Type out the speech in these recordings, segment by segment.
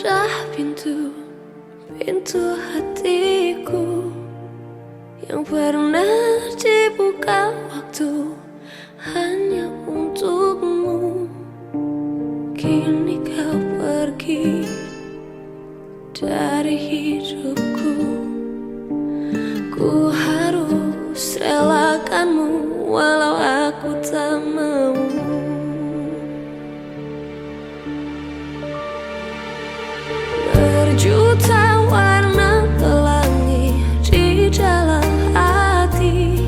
ada pintu hatiku yang pernah dibuka waktu hanya untukmu. Kini kau pergi dari hidupku. Ku harus relakanmu walau aku tak mau. Berjuta warna pelangi di dalam hati,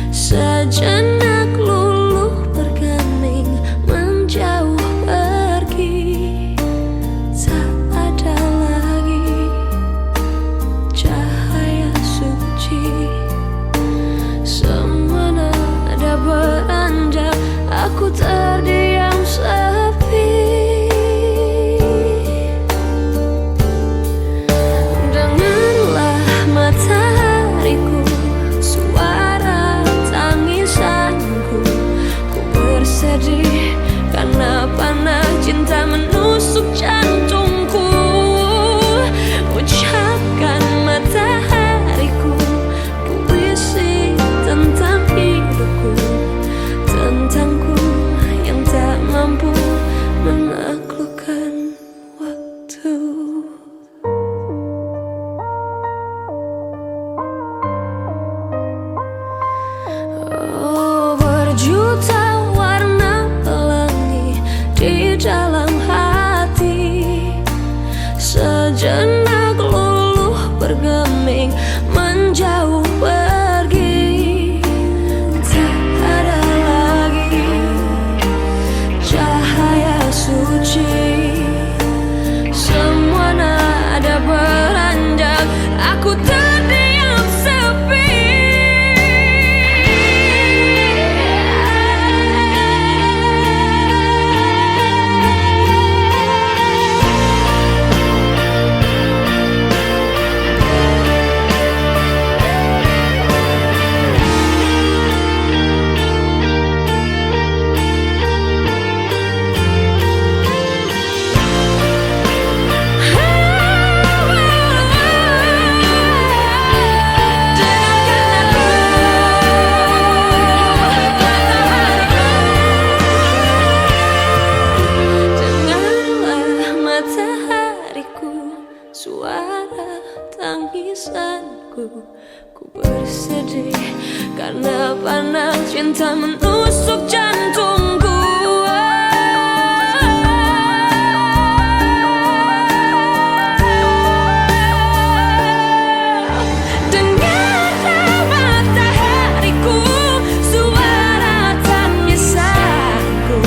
sejenak luluh bergeming menjauh pergi. Tak ada lagi cahaya suci, semua nada beranjak, aku terdiam sepi. Karena panah cinta menusuk jantungku. Ucapkan matahariku puisi tentang hidupku, tentangku yang tak mampu menaklukkan waktu. Oh, berjuta di dalam hati, sejenak luluh bergeming menjauh pergi. Tak ada lagi cahaya suci, semua nada beranjak, aku terdiam sepi. Suara tangisanku, ku bersedih karena panah cinta menusuk jantungku. Dengarlah matahariku, suara tangisanku,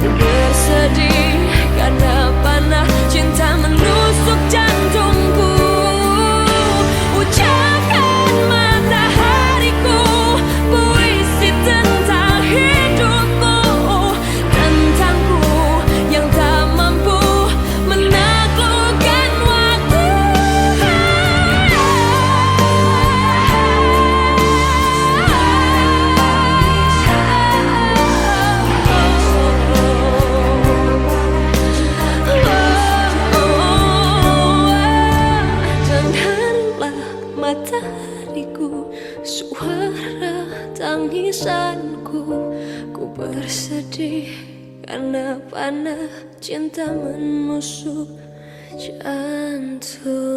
ku bersedih karena panah cinta menusuk jantungku. Ucapkan matahariku puisi tentang hidupku, tentangku yang tak mampu menaklukkan waktu. Matahariku, suara tangisanku, ku bersedih karena panah cinta menusuk jantung.